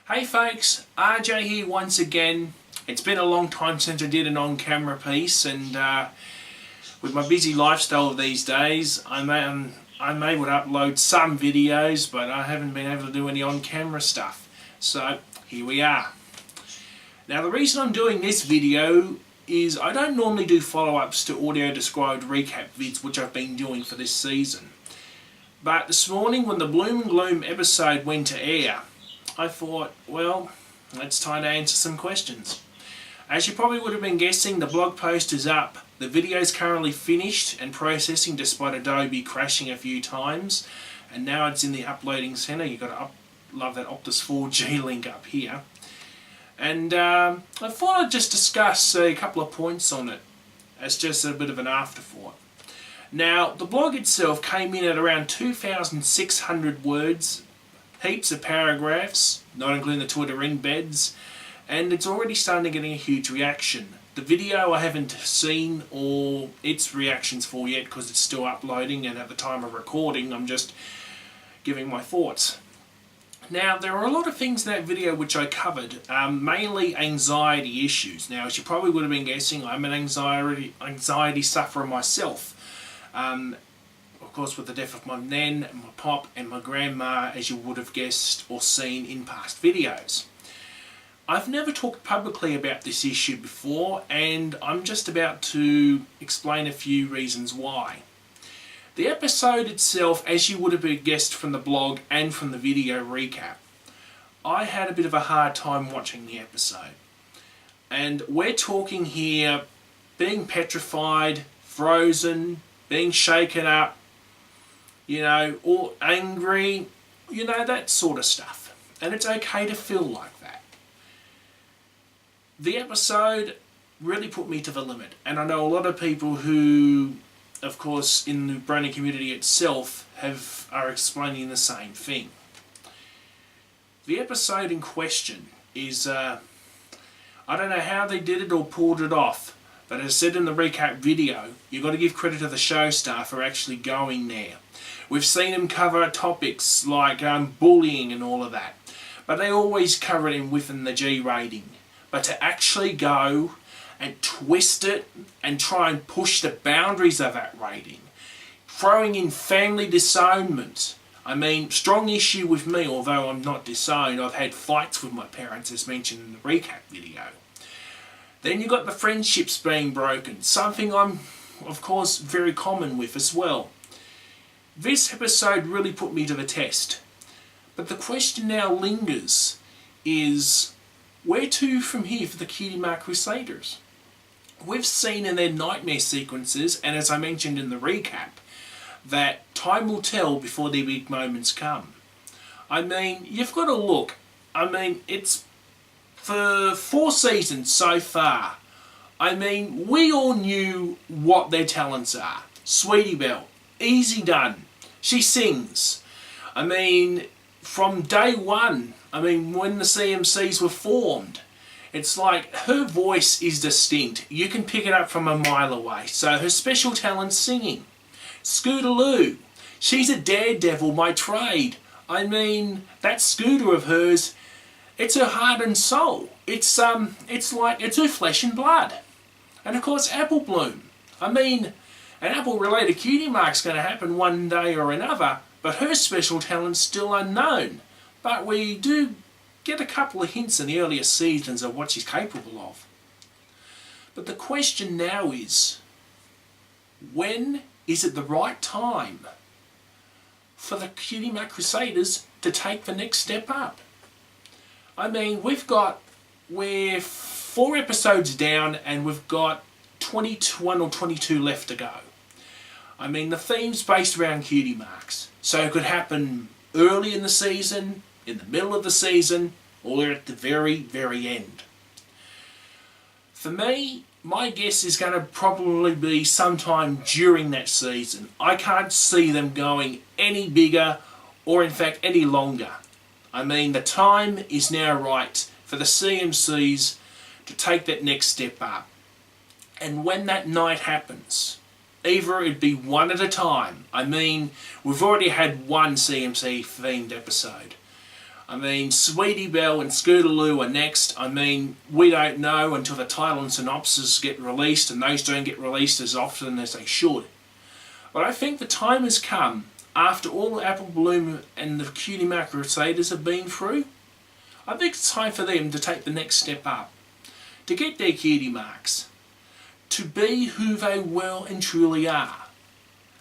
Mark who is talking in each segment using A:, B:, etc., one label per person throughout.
A: Hey folks, RJ here once again. It's been a long time since I did an on-camera piece, and with my busy lifestyle these days, I'm able to upload some videos, but I haven't been able to do any on-camera stuff. So here we are. Now the reason I'm doing this video is I don't normally do follow-ups to audio-described recap vids, which I've been doing for this season. But this morning when the Bloom and Gloom episode went to air, I thought, well, it's time to answer some questions. As you probably would have been guessing, the blog post is up. The video is currently finished and processing despite Adobe crashing a few times. And now it's in the uploading center. You've got to love that Optus 4G link up here. And I thought I'd just discuss a couple of points on it as just a bit of an afterthought. Now, the blog itself came in at around 2,600 words, heaps of paragraphs, not including the Twitter embeds, and it's already starting to get a huge reaction. The video I haven't seen or its reactions for yet because it's still uploading, and at the time of recording I'm just giving my thoughts. Now, there are a lot of things in that video which I covered, mainly anxiety issues. Now, as you probably would have been guessing, I'm an anxiety sufferer myself. Of course, with the death of my nan, my pop and my grandma, as you would have guessed or seen in past videos. I've never talked publicly about this issue before, and I'm just about to explain a few reasons why. The episode itself, as you would have guessed from the blog and from the video recap, I had a bit of a hard time watching the episode. And we're talking here being petrified, frozen, being shaken up, you know, or angry, you know, that sort of stuff. And it's okay to feel like that. The episode really put me to the limit. And I know a lot of people who, of course, in the Brony community itself, are explaining the same thing. The episode in question is, I don't know how they did it or pulled it off, but as said in the recap video, you've got to give credit to the show staff for actually going there. We've seen them cover topics like bullying and all of that, but they always cover it within the G rating. But to actually go and twist it and try and push the boundaries of that rating, throwing in family disownment. I mean, strong issue with me, although I'm not disowned. I've had fights with my parents, as mentioned in the recap video. Then you've got the friendships being broken, something I'm, of course, very common with as well. This episode really put me to the test. But the question now lingers is, where to from here for the Cutie Mark Crusaders? We've seen in their nightmare sequences, and as I mentioned in the recap, that time will tell before their big moments come. I mean, you've got to look. I mean, it's for 4 seasons so far. I mean, we all knew what their talents are. Sweetie Belle, easy done. She sings. I mean, from day one, I mean, when the CMCs were formed, it's like her voice is distinct. You can pick it up from a mile away. So her special talent's singing. Scootaloo, she's a daredevil by trade. I mean, that scooter of hers, it's her heart and soul. It's her flesh and blood. And of course, Apple Bloom. I mean, an apple-related cutie mark's going to happen one day or another, but her special talent's still unknown. But we do get a couple of hints in the earlier seasons of what she's capable of. But the question now is, when is it the right time for the Cutie Mark Crusaders to take the next step up? I mean, we're 4 episodes down and we've got 21 or 22 left to go. I mean, the theme's based around cutie marks, so it could happen early in the season, in the middle of the season, or at the very, very end. For me, my guess is going to probably be sometime during that season. I can't see them going any bigger or in fact any longer. I mean, the time is now right for the CMCs to take that next step up. And when that night happens, either it'd be one at a time. I mean, we've already had one CMC themed episode. I mean, Sweetie Belle and Scootaloo are next. I mean, we don't know until the title and synopsis get released, and those don't get released as often as they should. But I think the time has come, after all Apple Bloom and the Cutie Mark Crusaders have been through, I think it's time for them to take the next step up, to get their cutie marks, to be who they well and truly are.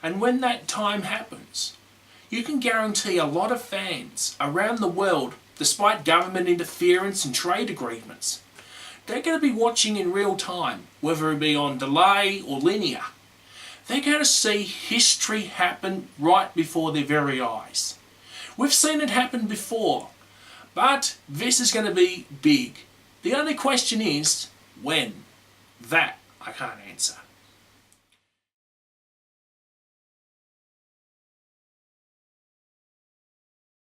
A: And when that time happens, you can guarantee a lot of fans around the world, despite government interference and trade agreements, they're going to be watching in real time, whether it be on delay or linear. They're going to see history happen right before their very eyes. We've seen it happen before, but this is going to be big. The only question is, when? That I can't answer.